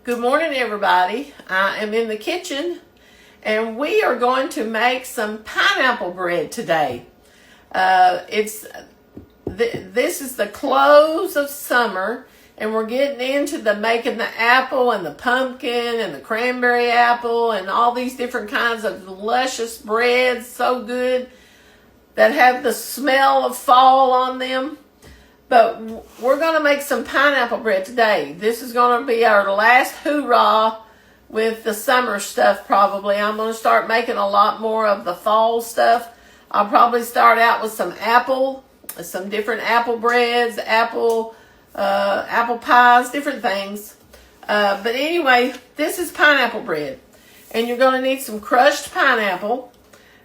Good morning, everybody. I am in the kitchen, and we are going to make some pineapple bread today. This is the close of summer, and we're getting into making the apple and the pumpkin and the cranberry apple and all these different kinds of luscious breads, so good, that have the smell of fall on them. But we're going to make some pineapple bread today. This is going to be our last hoorah with the summer stuff probably. I'm going to start making a lot more of the fall stuff. I'll probably start out with some different apple breads, apple pies, different things. But anyway, this is pineapple bread. And you're going to need some crushed pineapple,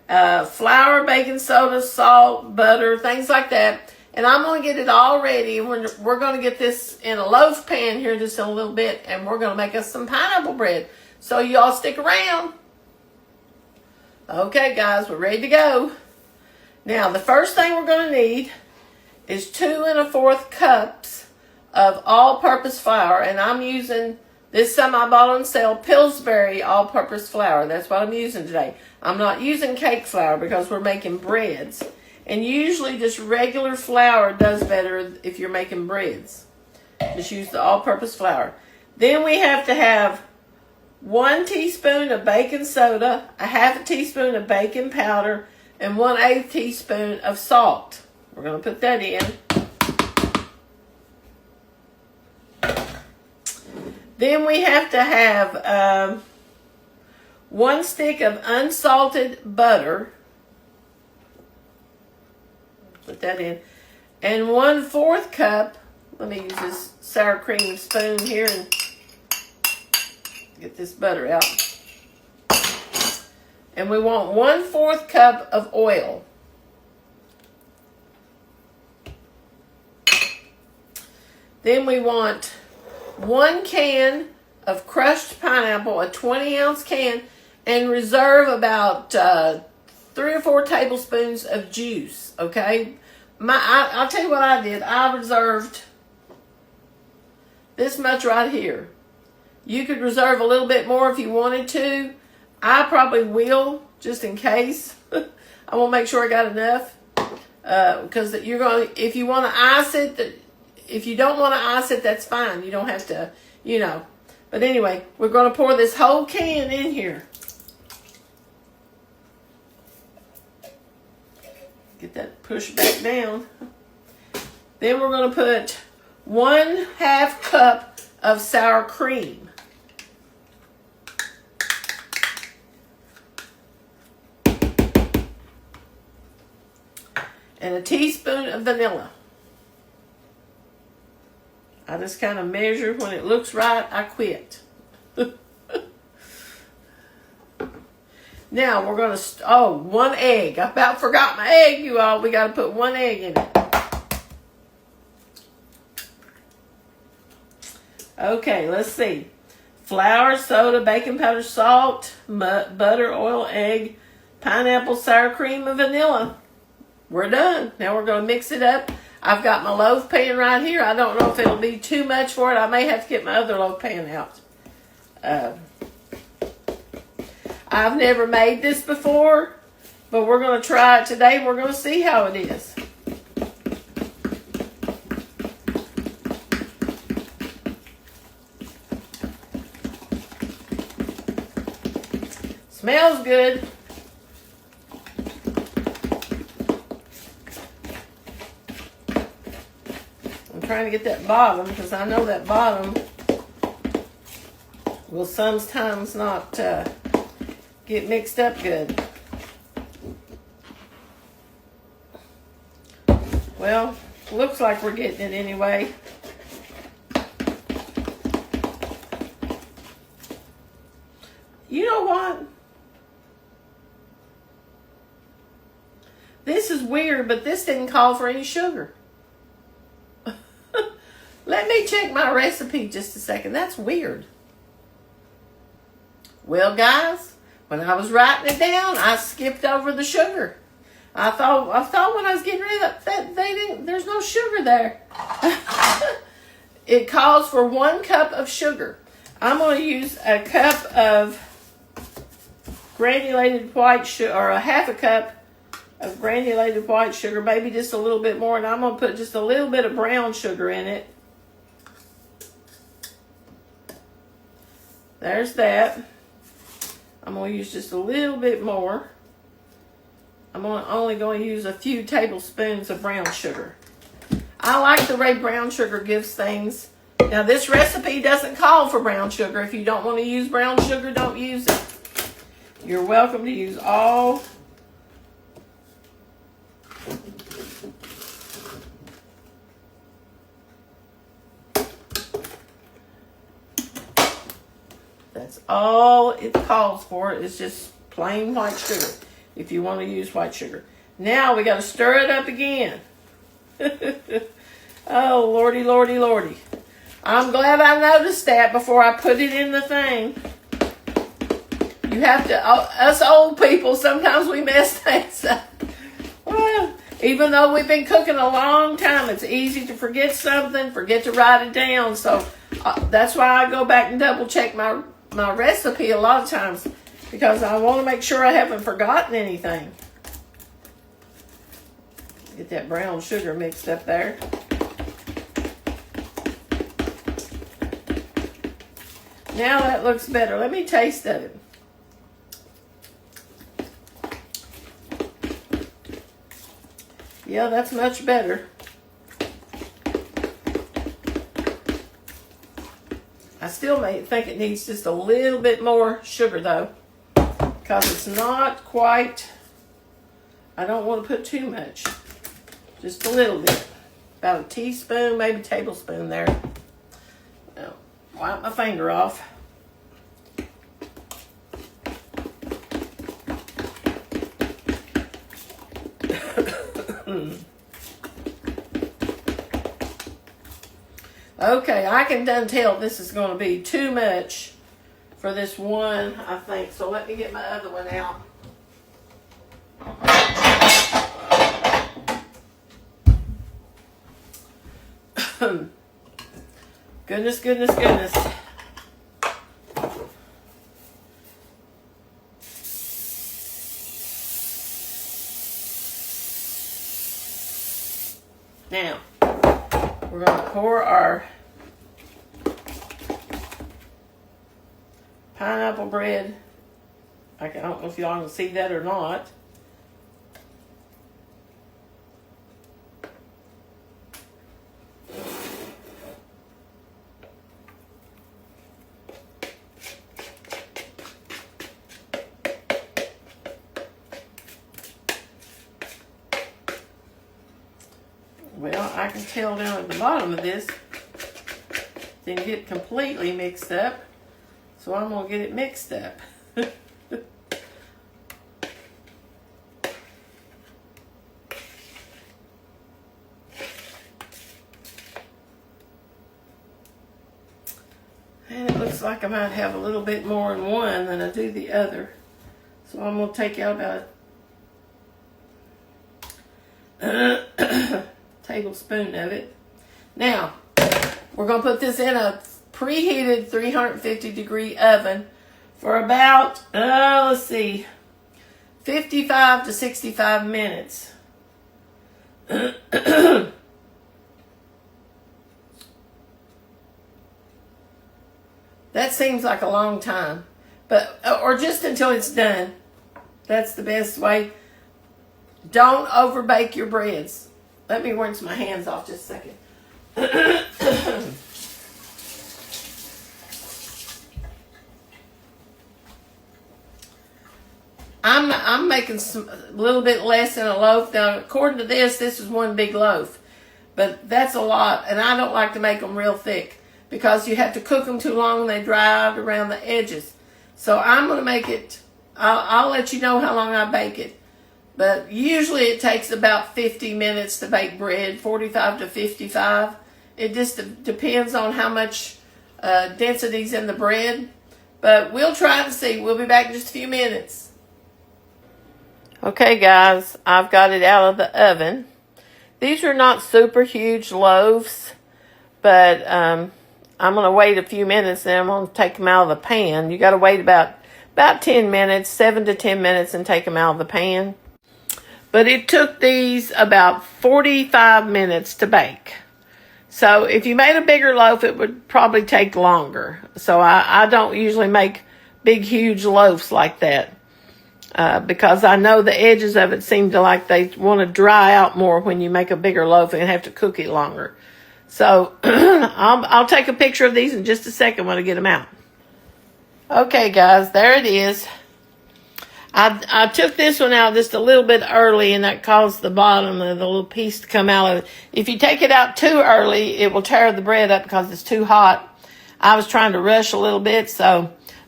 flour, baking soda, salt, butter, things like that. And I'm going to get it all ready. We're going to get this in a loaf pan here just in a little bit. And we're going to make us some pineapple bread. So y'all stick around. Okay, guys, we're ready to go. Now, the first thing we're going to need is 2 1/4 cups of all-purpose flour. And I'm using, this time I bought on sale, Pillsbury all-purpose flour. That's what I'm using today. I'm not using cake flour because we're making breads. And usually just regular flour does better if you're making breads. Just use the all-purpose flour. Then we have to have 1 teaspoon of baking soda, a 1/2 teaspoon of baking powder, and 1/8 teaspoon of salt. We're going to put that in. Then we have to have 1 stick of unsalted butter. Put that in. And 1/4 cup, let me use this sour cream spoon here and get this butter out. And we want 1/4 cup of oil. Then we want 1 can of crushed pineapple, a 20-ounce can, and reserve about 3 or 4 tablespoons of juice, okay? I'll tell you what I did. I reserved this much right here. You could reserve a little bit more if you wanted to. I probably will, just in case. I want to make sure I got enough. Because you're going, if you want to ice it, if you don't want to ice it, that's fine. You don't have to, you know. But anyway, we're going to pour this whole can in here. Get that pushed back down. Then we're going to put 1/2 cup of sour cream. And a teaspoon of vanilla. I just kind of measure. When it looks right, I quit. Now, we're going to, 1 egg. I about forgot my egg, you all. We got to put 1 egg in it. Okay, let's see. Flour, soda, baking powder, salt, butter, oil, egg, pineapple, sour cream, and vanilla. We're done. Now we're going to mix it up. I've got my loaf pan right here. I don't know if it'll be too much for it. I may have to get my other loaf pan out. I've never made this before, but we're going to try it today. We're going to see how it is. Smells good. I'm trying to get that bottom because I know that bottom will sometimes not get mixed up good. Well, looks like we're getting it anyway. You know what? This is weird, but this didn't call for any sugar. Let me check my recipe just a second. That's weird. Well, guys, when I was writing it down, I skipped over the sugar. I thought when I was getting rid of that, there's no sugar there. It calls for 1 cup of sugar. I'm going to use a cup of granulated white sugar, or a half a cup of granulated white sugar, maybe just a little bit more, and I'm going to put just a little bit of brown sugar in it. There's that. I'm going to use just a little bit more. I'm only going to use a few tablespoons of brown sugar. I like the way brown sugar gives things. Now, this recipe doesn't call for brown sugar. If you don't want to use brown sugar, don't use it. You're welcome to use all. That's all it calls for. It's just plain white sugar if you want to use white sugar. Now we got to stir it up again. Oh, lordy, lordy, lordy. I'm glad I noticed that before I put it in the thing. You have to, us old people, sometimes we mess things up. Well, even though we've been cooking a long time, it's easy to forget something, forget to write it down. So that's why I go back and double check my recipe a lot of times, because I want to make sure I haven't forgotten anything. Get that brown sugar mixed up there. Now that looks better. Let me taste it. Yeah, that's much better. I still may think it needs just a little bit more sugar though, because it's not quite, I don't want to put too much. Just a little bit. About a teaspoon, maybe a tablespoon there. Now, wipe my finger off. Okay, I can done tell this is going to be too much for this one, I think. So let me get my other one out. Goodness, goodness, goodness. Now, we're going to pour our pineapple bread. I don't know if y'all can see that or not. Well, I can tell down at the bottom of this, didn't get completely mixed up, so I'm going to get it mixed up. And it looks like I might have a little bit more in one than I do the other. So I'm going to take out about a tablespoon of it. Now, we're going to put this in a preheated 350-degree oven for about, let's see, 55 to 65 minutes. That seems like a long time, but or just until it's done. That's the best way. Don't overbake your breads. Let me rinse my hands off just a second. I'm making a little bit less than a loaf. Now, according to this is one big loaf, but that's a lot, and I don't like to make them real thick because you have to cook them too long and they dry out around the edges. So I'm going to make it, I'll let you know how long I bake it. But usually it takes about 50 minutes to bake bread, 45 to 55. It just depends on how much density's in the bread. But we'll try to see. We'll be back in just a few minutes. Okay, guys, I've got it out of the oven. These are not super huge loaves, but I'm going to wait a few minutes, and I'm going to take them out of the pan. You got to wait about 10 minutes, 7 to 10 minutes, and take them out of the pan. But it took these about 45 minutes to bake. So if you made a bigger loaf, it would probably take longer. So I don't usually make big, huge loaves like that. Because I know the edges of it seem to like they want to dry out more when you make a bigger loaf and have to cook it longer. So I'll take a picture of these in just a second when I get them out. Okay, guys, there it is. I took this one out just a little bit early, and that caused the bottom of the little piece to come out of it. If you take it out too early, it will tear the bread up because it's too hot. I was trying to rush a little bit,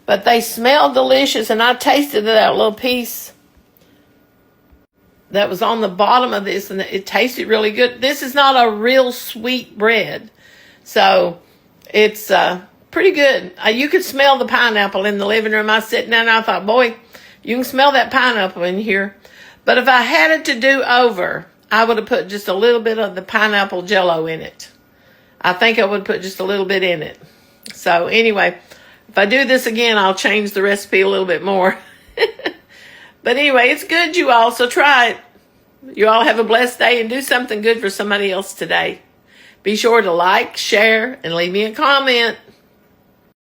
but they smell delicious, and I tasted that little piece that was on the bottom of this, and it tasted really good. This is not a real sweet bread, so it's pretty good. You could smell the pineapple in the living room. I was sitting there, and I thought, boy, you can smell that pineapple in here. But if I had it to do over, I would have put just a little bit of the pineapple Jell-O in it. I think I would put just a little bit in it. So anyway, if I do this again, I'll change the recipe a little bit more. But anyway, it's good, you all, so try it. You all have a blessed day and do something good for somebody else today. Be sure to like, share, and leave me a comment.